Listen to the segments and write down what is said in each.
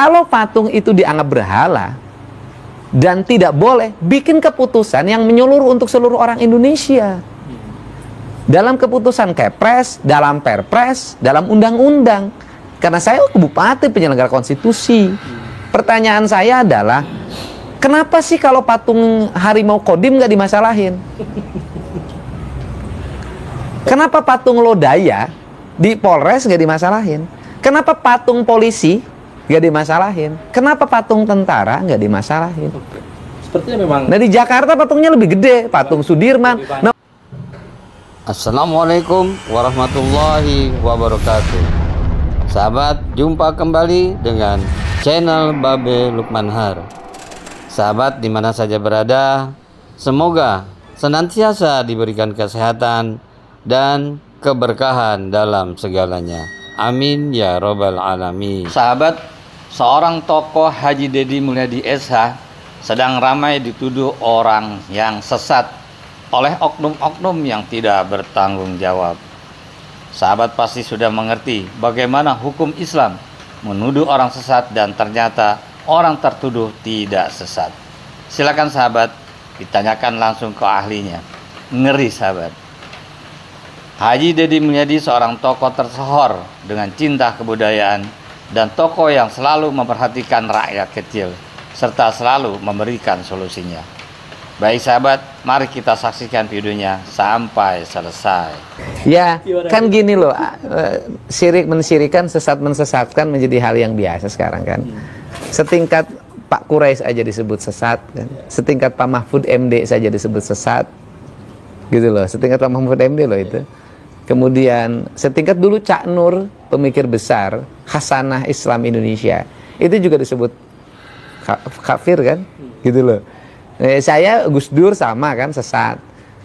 Kalau patung itu dianggap berhala dan tidak boleh, bikin keputusan yang menyeluruh untuk seluruh orang Indonesia. Dalam keputusan Kepres, dalam Perpres, dalam undang-undang. Karena saya bupati penyelenggara konstitusi. Pertanyaan saya adalah, kenapa sih kalau patung harimau Kodim nggak dimasalahin? Kenapa patung Lodaya di Polres nggak dimasalahin? Kenapa patung polisi nggak dimasalahin? Kenapa patung tentara nggak dimasalahin? Sepertinya memang. Nah di Jakarta patungnya lebih gede, patung Sudirman. Nah, Assalamualaikum warahmatullahi wabarakatuh. Sahabat, jumpa kembali dengan channel Babe Lukmanhar. Sahabat dimana saja berada, semoga senantiasa diberikan kesehatan dan keberkahan dalam segalanya. Amin ya robbal alamin. Sahabat, seorang tokoh Haji Dedi Mulyadi SH sedang ramai dituduh orang yang sesat oleh oknum-oknum yang tidak bertanggung jawab. Sahabat pasti sudah mengerti bagaimana hukum Islam menuduh orang sesat dan ternyata orang tertuduh tidak sesat. Silakan sahabat, ditanyakan langsung ke ahlinya. Ngeri sahabat. Haji Dedi Mulyadi seorang tokoh tersohor dengan cinta kebudayaan dan tokoh yang selalu memperhatikan rakyat kecil serta selalu memberikan solusinya. Baik sahabat, mari kita saksikan videonya sampai selesai. ya kan gini loh, syirik mensyirikan, sesat mensesatkan menjadi hal yang biasa sekarang kan. Setingkat Pak Quraisy aja disebut sesat kan. Setingkat Pak Mahfud MD saja disebut sesat. Gitu loh, setingkat Pak Mahfud MD loh itu. Kemudian setingkat dulu Cak Nur, pemikir besar Hasanah Islam Indonesia, itu juga disebut kafir kan, gitu loh. Saya Gus Dur sama kan, sesat.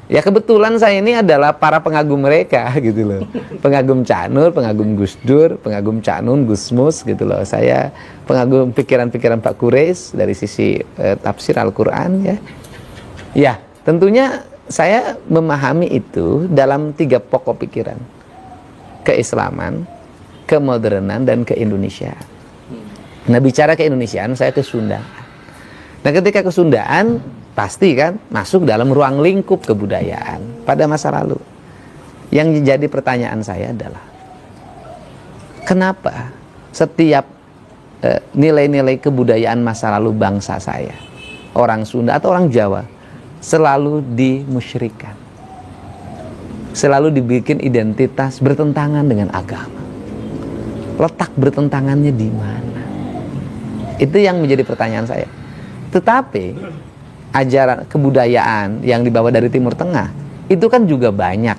Ya kebetulan saya ini adalah para pengagum mereka gitu loh. Pengagum Cak Nur, pengagum Gus Dur, pengagum Cak Nun, Gus Mus gitu loh. Saya pengagum pikiran-pikiran Pak Quraisy dari sisi tafsir Al-Qur'an ya. Ya, tentunya saya memahami itu dalam 3 pokok pikiran. Keislaman, kemodernan, dan keindonesiaan. Nah bicara keindonesiaan, saya ke Sunda. Nah ketika ke Sundaan, pasti kan masuk dalam ruang lingkup kebudayaan pada masa lalu. Yang jadi pertanyaan saya adalah, kenapa setiap nilai-nilai kebudayaan masa lalu bangsa saya, orang Sunda atau orang Jawa, selalu dimusyrikan, selalu dibikin identitas bertentangan dengan agama. Letak bertentangannya di mana? Itu yang menjadi pertanyaan saya. Tetapi ajaran kebudayaan yang dibawa dari Timur Tengah itu kan juga banyak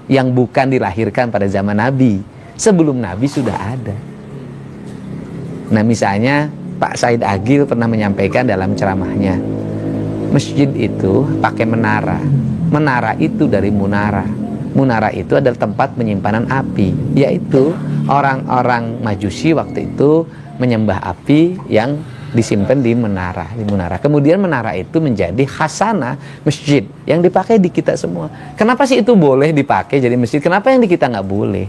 yang bukan dilahirkan pada zaman Nabi. Sebelum Nabi sudah ada. Nah misalnya Pak Said Agil pernah menyampaikan dalam ceramahnya, masjid itu pakai menara. Menara itu dari munara. Munara itu adalah tempat penyimpanan api. Yaitu orang-orang Majusi waktu itu menyembah api yang disimpan di menara. Kemudian menara itu menjadi khasanah masjid yang dipakai di kita semua. Kenapa sih itu boleh dipakai jadi masjid? Kenapa yang di kita nggak boleh?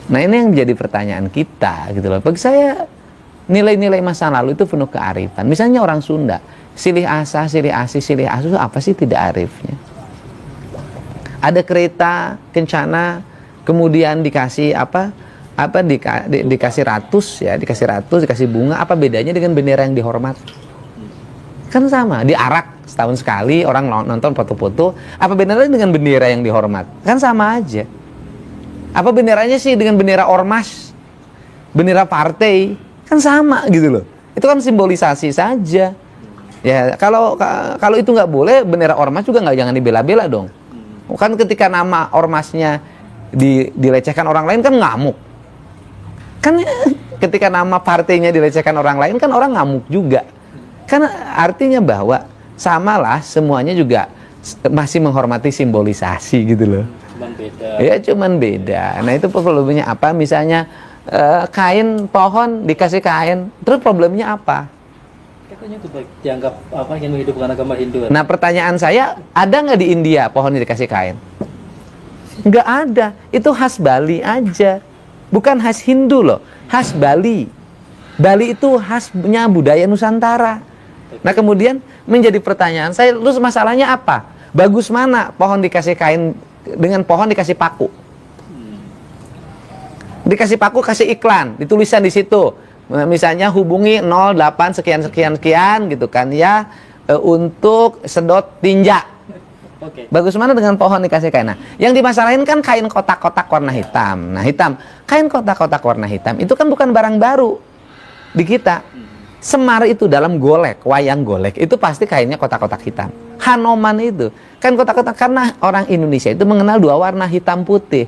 Nah ini yang menjadi pertanyaan kita gitu loh. Bagi saya nilai-nilai masa lalu itu penuh kearifan. Misalnya orang Sunda, silih asah, silih asih, silih asuh, apa sih tidak arifnya? Ada kereta kencana, kemudian dikasih dikasih ratus ya, dikasih bunga, apa bedanya dengan bendera yang dihormat? Kan sama, diarak setahun sekali, orang nonton foto-foto, apa bedanya dengan bendera yang dihormat? Kan sama aja. Apa benderanya sih dengan bendera ormas, bendera partai? Kan sama gitu loh. Itu kan simbolisasi saja. Ya kalau itu nggak boleh, bendera ormas juga jangan dibela-bela dong. Kan ketika nama ormasnya dilecehkan orang lain kan ngamuk. Kan ketika nama partainya dilecehkan orang lain kan orang ngamuk juga. Kan artinya bahwa samalah semuanya juga masih menghormati simbolisasi gitu loh. Cuman beda. Ya cuman beda. Nah itu problemnya apa? Misalnya kain pohon dikasih kain, terus problemnya apa? Katanya itu dianggap apa yang menghidupkan agama Hindu. Nah pertanyaan saya, ada nggak di India pohon dikasih kain? Nggak ada. Itu khas Bali aja. Bukan khas Hindu loh, khas Bali. Bali itu khasnya budaya Nusantara. Nah kemudian menjadi pertanyaan saya, terus masalahnya apa? Bagus mana pohon dikasih kain dengan pohon dikasih paku? Dikasih paku, kasih iklan, ditulisan di situ. Misalnya hubungi 08 sekian sekian sekian gitu kan ya, untuk sedot tinja. Oke. Bagus mana dengan pohon dikasih kain? Nah, yang dimasalahin kan kain kotak-kotak warna hitam. Nah, hitam. Kain kotak-kotak warna hitam itu kan bukan barang baru di kita. Semar itu dalam golek, wayang golek, itu pasti kainnya kotak-kotak hitam. Hanoman itu kan kotak-kotak, karena orang Indonesia itu mengenal dua warna hitam putih.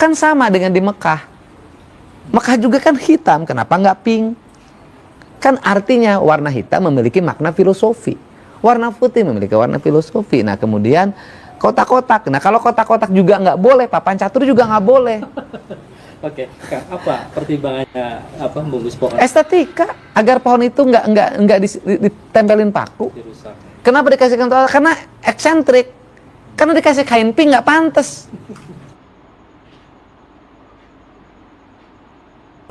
Kan sama dengan di Mekah. Mekah juga kan hitam, kenapa nggak pink? Kan artinya warna hitam memiliki makna filosofi. Warna putih memiliki warna filosofi. Nah kemudian kotak-kotak. Nah kalau kotak-kotak juga nggak boleh, papan catur juga nggak boleh. Oke, Kang, apa pertimbangannya membungkus pohon Estetika, agar pohon itu nggak ditempelin paku. dirusak? Kenapa dikasih kotak? Karena eksentrik. Karena dikasih kain pink nggak pantas.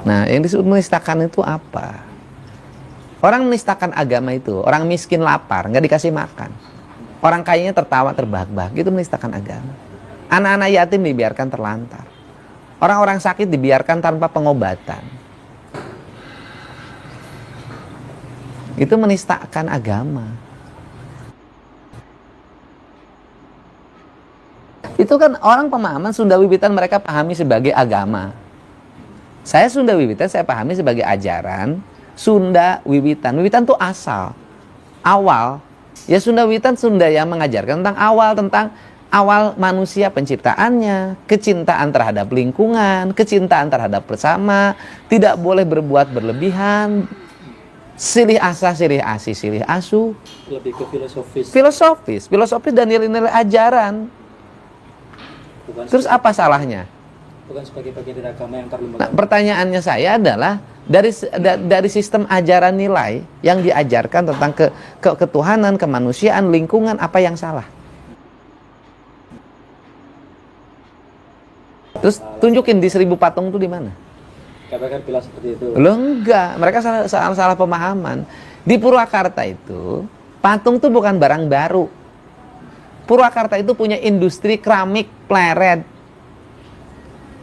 Nah yang disebut menistakan itu apa? Orang menistakan agama itu, orang miskin lapar, nggak dikasih makan. Orang kayanya tertawa terbahak-bahak, itu menistakan agama. Anak-anak yatim dibiarkan terlantar. Orang-orang sakit dibiarkan tanpa pengobatan. Itu menistakan agama. Itu kan orang pemahaman Sunda Wiwitan mereka pahami sebagai agama. Saya Sunda Wiwitan saya pahami sebagai ajaran Sunda Wiwitan. Wiwitan itu asal, awal. Ya Sunda Wiwitan Sunda yang mengajarkan tentang awal manusia penciptaannya, kecintaan terhadap lingkungan, kecintaan terhadap bersama, tidak boleh berbuat berlebihan, silih asa, silih asi, silih asu. Lebih ke Filosofis dan nilai-nilai ajaran. Terus apa salahnya? Bukan sebagai bagian dari agama yang terlembaga. Nah, pertanyaannya saya adalah dari sistem ajaran nilai yang diajarkan tentang ketuhanan, kemanusiaan, lingkungan, apa yang salah? Terus tunjukin di 1000 patung itu di mana? Katakan bilang seperti itu. Loh enggak, mereka salah pemahaman. Di Purwakarta itu patung itu bukan barang baru. Purwakarta itu punya industri keramik pleret.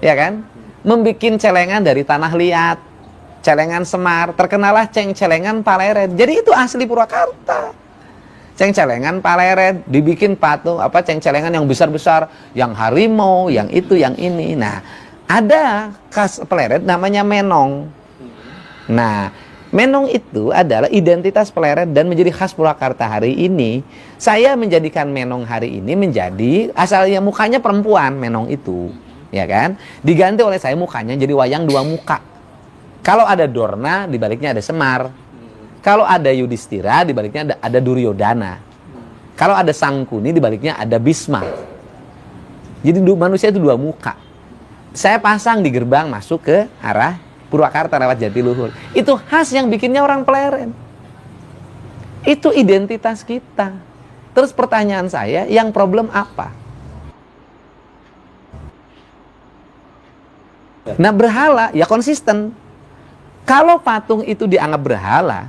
Ya kan? Membikin celengan dari tanah liat, celengan semar, terkenalah celengan paleret. Jadi itu asli Purwakarta. Celengan paleret, dibikin patung celengan yang besar-besar, yang harimau, yang itu, yang ini. Nah, ada khas pleret namanya menong. Nah, menong itu adalah identitas pleret dan menjadi khas Purwakarta hari ini. Saya menjadikan menong hari ini menjadi asalnya mukanya perempuan, menong itu. Ya kan, diganti oleh saya mukanya jadi wayang dua muka. Kalau ada Dorna, di baliknya ada Semar. Kalau ada Yudhistira, di baliknya ada Duryodhana. Kalau ada Sangkuni, di baliknya ada Bisma. Jadi manusia itu dua muka. Saya pasang di gerbang masuk ke arah Purwakarta lewat Jatiluhur. Itu khas yang bikinnya orang Pleret. Itu identitas kita. Terus pertanyaan saya, yang problem apa? Nah berhala ya konsisten. Kalau patung itu dianggap berhala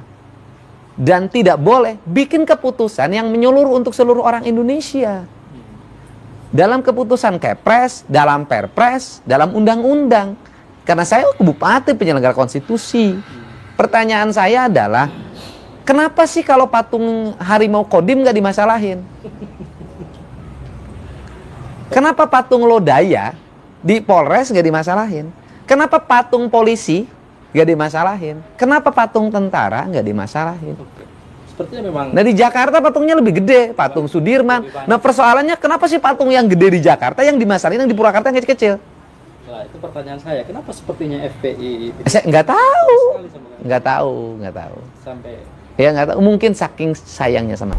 dan tidak boleh, bikin keputusan yang menyeluruh untuk seluruh orang Indonesia. Dalam keputusan Kepres, dalam Perpres, dalam undang-undang. Karena saya bupati penyelenggara konstitusi. Pertanyaan saya adalah, kenapa sih kalau patung harimau Kodim nggak dimasalahin? Kenapa patung Lodaya di Polres nggak dimasalahin? Kenapa patung polisi nggak dimasalahin? Kenapa patung tentara nggak dimasalahin? Sepertinya memang. Nah di Jakarta patungnya lebih gede, patung Sudirman. Nah persoalannya kenapa sih patung yang gede di Jakarta yang dimasalahin, yang di Purwakarta yang kecil-kecil? Nah itu pertanyaan saya. Kenapa sepertinya FPI Saya nggak tahu. sampai Ya nggak tahu. Mungkin saking sayangnya sama.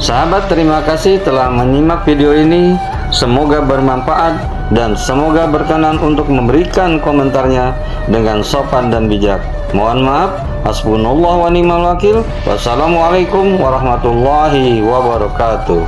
Sahabat, terima kasih telah menyimak video ini. Semoga bermanfaat dan semoga berkenan untuk memberikan komentarnya dengan sopan dan bijak. Mohon maaf. Hasbunallah wa ni'mal wakil. Wassalamualaikum warahmatullahi wabarakatuh.